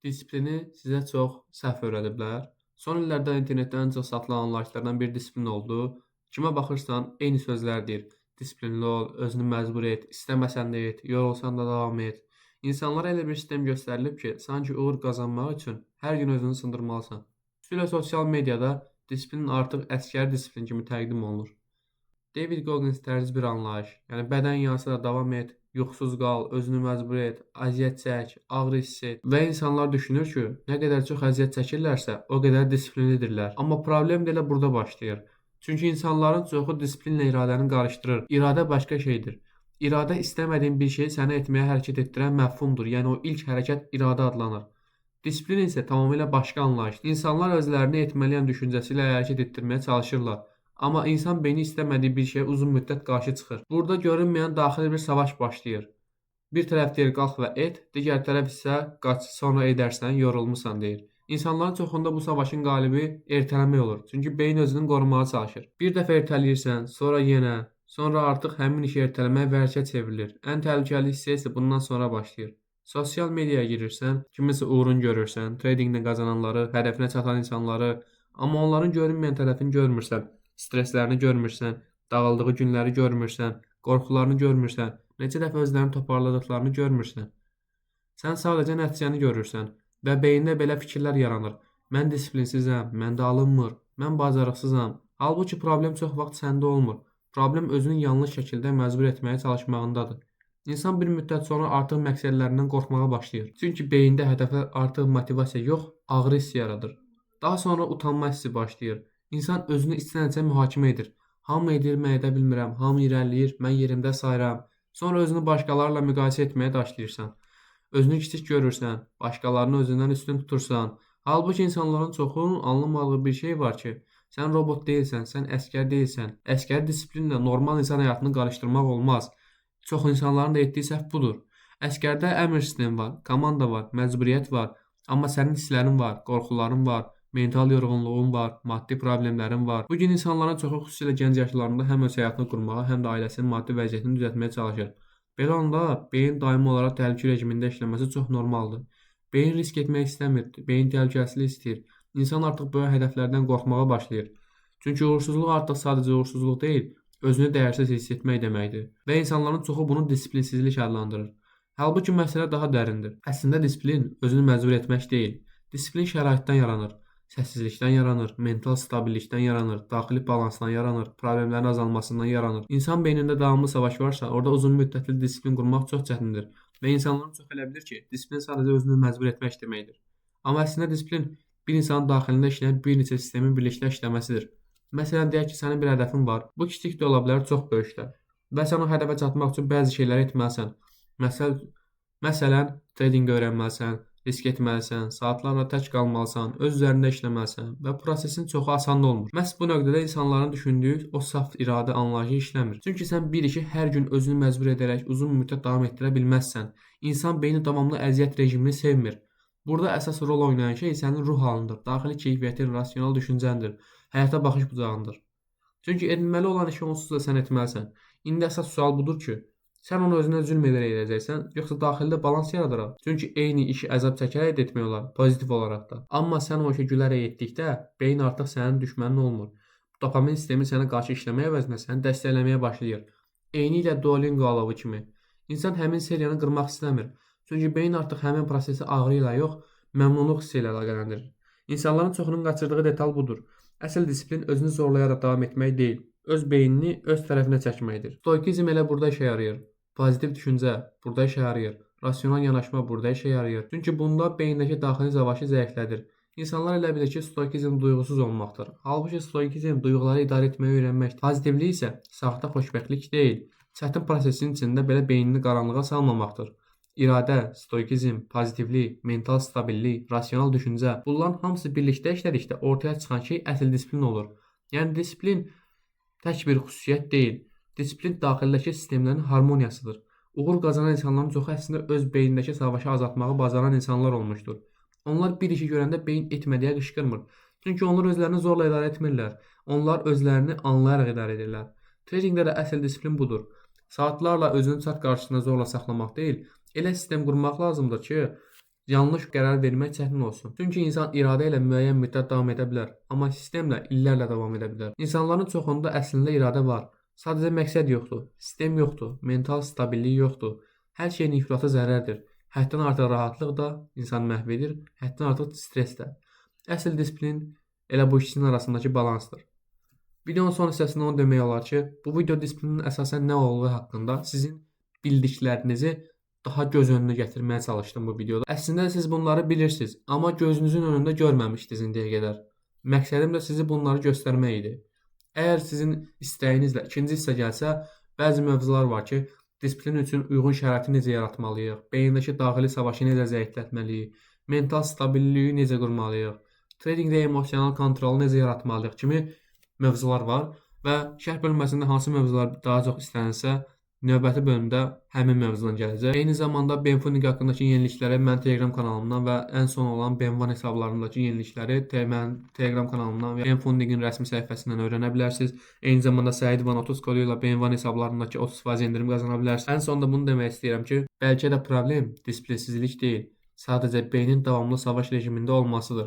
Disiplini sizə çox səhv öyrədiblər. Son illərdə internetdə ən çox satılan anlayışlardan biri disiplin oldu. Kimə baxırsan, eyni sözlər deyir. Disiplinli ol, özünü məcbur et, istəməsən də et, yorulsan da davam et. İnsanlara elə bir sistem göstərilib ki, sanki uğur qazanmaq üçün hər gün özünü sındırmalısan. Xüsusilə sosial mediada disiplin artıq əsgər disiplin kimi təqdim olunur. David Goggins tərzi bir anlayış. Yəni bədən yansa da davam et, yuxusuz qal, özünü məcbur et, əziyyət çək, ağrı hiss et və insanlar düşünür ki, nə qədər çox əziyyət çəkirlərsə, o qədər disiplinlidirlər. Amma problem də elə burada başlayır. Çünki insanların çoxu disiplinlə iradəni qarışdırır. İradə başqa şeydir. İradə istəmədiyin bir şeyi səni etməyə hərəkət etdirən məfhumdur. Yəni o ilk hərəkət iradə adlanır. Disiplin isə tamamilə başqa anlayışdır. İnsanlar özlərini etməliyəm düşüncəsi ilə hərəkət etdirməyə çalışırlar. Amma insan beyni istəmədiyi bir şeyə uzun müddət qarşı çıxır. Burada görünməyən daxili bir savaş başlayır. Bir tərəf deyir qalx və et, digər tərəf isə qaç, sonra edərsən, yorulmusan deyir. İnsanların çoxunda bu savaşın qalibi ertələmək olur. Çünki beyin özünü qorumağa çalışır. Bir dəfə ertələyirsən, sonra yenə, sonra artıq həmin işi ertələmək vərşə çevrilir. Ən təhlükəli hissə isə bundan sonra başlayır. Sosial mediaya girirsən, kiminsə uğurunu görürsən, tradingdə qazananları, hədəfinə çatan insanları, amma onların görünməyən tərəfini görmürsən. Stresslərini görmürsən, dağıldığı günləri görmürsən, qorxularını görmürsən, neçə dəfə özlərini toparladıqlarını görmürsən. Sən sadəcə nəticəni görürsən və beynində belə fikirlər yaranır. Mən disiplinsizəm, məndə alınmır, mən bacarıqsızam. Halbuki problem çox vaxt səndə olmur. Problem özünü yanlış şəkildə məcbur etməyə çalışmağındadır. İnsan bir müddət sonra artıq məqsədlərindən qorxmağa başlayır. Çünki beyində hədəfə artıq motivasiya yox, ağrı hissi yaradır. Daha sonra utanma hissi başlayır. İnsan özünü içdən-içə mühakimə edir. Hamı edir, mən edə bilmirəm, hamı irəliləyir, mən yerimdə sayıram. Sonra özünü başqalarıyla müqayisə etməyə başlayırsan. Özünü kiçik görürsən, başqalarını özündən üstün tutursan. Halbuki insanların çoxunun anlamadığı bir şey var ki, sən robot deyilsən, sən əsgər deyilsən. Əsgər disiplinlə normal insan həyatını qarışdırmaq olmaz. Çox insanların da etdiyi səhv budur. Əsgərdə əmr sistemi var, komanda var, məcburiyyət var, amma sənin hisslərin var, qorxuların var. Mental yorğunluğun var, maddi problemlərin var. Bu gün insanların çoxu xüsusilə gənc yaşlarında həm öz həyatını qurmağa, həm də ailəsinin maddi vəziyyətini düzəltməyə çalışır. Belə onda beyin daimi olaraq təhlükə rejimində işləməsi çox normaldır. Beyin risk etmək istəmir, beyin təhlükəsizlik istəyir. İnsan artıq böyük hədəflərdən qorxmağa başlayır. Çünki uğursuzluq artıq sadəcə uğursuzluq deyil, özünü dəyərsiz hiss etmək deməkdir. Və insanların çoxu bunu disiplinsizlik adlandırır. Halbuki məsələ daha dərindir. Əslində disiplin özünü məcbur etmək deyil. Disiplin şəraitdən yaranır. Səssizlikdən yaranır, mental stabillikdən yaranır, daxili balansdan yaranır, problemlərin azalmasından yaranır. İnsan beynində davamlı savaş varsa, orada uzun müddətli disiplin qurmaq çox çətindir. Və insanların çox elə bilir ki, disiplin sadəcə özünü məcbur etmək deməkdir. Amma əslində disiplin bir insanın daxilində işləyən bir neçə sistemin birlikdə işləməsidir. Məsələn, deyək ki, sənin bir hədəfin var. Bu kiçik də ola bilər, çox böyük də. Və sən o hədəfə çatmaq üçün bəzi şeyləri etməlisən. Məsələn, trading öyrənməlisən, risk etməlisən, saatlarla tək qalmalısan, öz üzərində işləməlisən və prosesin çoxu asan olmur. Məhz bu nöqtədə insanların düşündüyü o saf iradə anlayışı işləmir. Çünki sən bir işi hər gün özünü məcbur edərək uzun müddət davam etdirə bilməzsən. İnsan beyni davamlı əziyyət rejimini sevmir. Burada əsas rol oynayan şey sənin ruh halındır, daxili keyfiyyətin, rasional düşüncəndir, həyata baxış bucağındır. Çünki edilməli olan işi onsuz da sən etməlisən. İndi əsas sual budur ki, sən onu özünə zülm edərək edəcəksən, yoxsa daxildə balans yaradaraq? Çünki eyni işi əzab çəkərək də etmək olar, pozitiv olaraq da. Amma sən o işi gülərək etdikdə, beyin artıq sənin düşmənin olmur. Dopamin sistemi sənə qarşı işləməyə əvəzinə səni dəstəkləməyə başlayır. Eynilə Duolingo alovu kimi. İnsan həmin seriyanı qırmaq istəmir. Çünki beyin artıq həmin prosesi ağrı ilə yox, məmnunluq hissi ilə əlaqələndirir. İnsanların çoxunun qaçırdığı detal budur. Əsl disiplin özünü zorlayaraq davam etmək deyil, öz beynini öz tərəfinə çəkməkdir. Stoikizm elə burada işə yarayır. Pozitiv düşüncə burada işə yarayır. Rasional yanaşma burada işə yarayır. Çünki bunda beyindəki daxili savaşı zəiflədir. İnsanlar elə bilir ki, stoikizm duyğusuz olmaqdır. Halbuki stoikizm duyğuları idarə etməyi öyrənməkdir. Pozitivlik isə saxta xoşbəxtlik deyil, çətin prosesin içində belə beynini qaranlığa salmamaqdır. İradə, stoikizm, pozitivlik, mental stabillik, rasional düşüncə, bunların hamısı birlikdə işlədikdə ortaya çıxan şey əsl disiplin olur. Yəni disiplin tək bir xüsusiyyət deyil. Disiplin daxildəki sistemlərin harmoniyasıdır. Uğur qazanan insanların çoxu əslində öz beynindəki savaşı azaltmağı bacaran insanlar olmuşdur. Onlar bir işi görəndə beyin etmədiyə qışqırmır. Çünki onlar özlərini zorla idarə etmirlər. Onlar özlərini anlayaraq idarə edirlər. Tradingdə də əsl disiplin budur. Saatlarla özünü çat qarşısında zorla saxlamaq deyil, elə sistem qurmaq lazımdır ki, yanlış qərar vermək çətin olsun. Çünki insan iradə ilə müəyyən müddət davam edə bilər, amma sistemlə illərlə davam edə bilər. İnsanların çoxunda əslində iradə var. Sadəcə məqsəd yoxdur, sistem yoxdur, mental stabillik yoxdur. Hər şeyin ifratı zərərdir. Həddən artıq rahatlıq da insanı məhv edir, həddən artıq stres də. Əsl disiplin elə bu ikisinin arasındakı balansdır. Videonun son hissəsində onu demək olar ki, bu video disiplinin əsasən nə olduğu haqqında sizin bildiklərinizi daha göz önünə gətirməyə çalışdım bu videoda. Əslində siz bunları bilirsiniz, amma gözünüzün önündə görməmişdiniz indiyə qədər. Məqsədim də sizi bunları göstərmək idi. Əgər sizin istəyinizlə ikinci hissə gəlsə, bəzi mövzular var ki, disiplin üçün uyğun şəraiti necə yaratmalıyıq, beyindəki daxili savaşı necə zəiflətməliyik, mental stabilliyi necə qurmalıyıq, tradingdə emosional kontrolu necə yaratmalıyıq kimi mövzular var və şərh bölməsində hansı mövzular daha çox istənilsə, növbəti bölümdə həmin mövzudan gələcək. Eyni zamanda Benfunding haqqındakı yenilikləri mən Telegram kanalımdan və ən son olan Benvan hesablarındakı yenilikləri mən Telegram kanalımdan və Benfundingin rəsmi səhifəsindən öyrənə bilərsiniz. Eyni zamanda Saidvan30 kodu ilə Benvan hesablarındakı 30% endirim qazana bilərsiniz. Ən sonda bunu demək istəyirəm ki, bəlkə də problem disiplinsizlik deyil, sadəcə beynin davamlı savaş rejimində olmasıdır.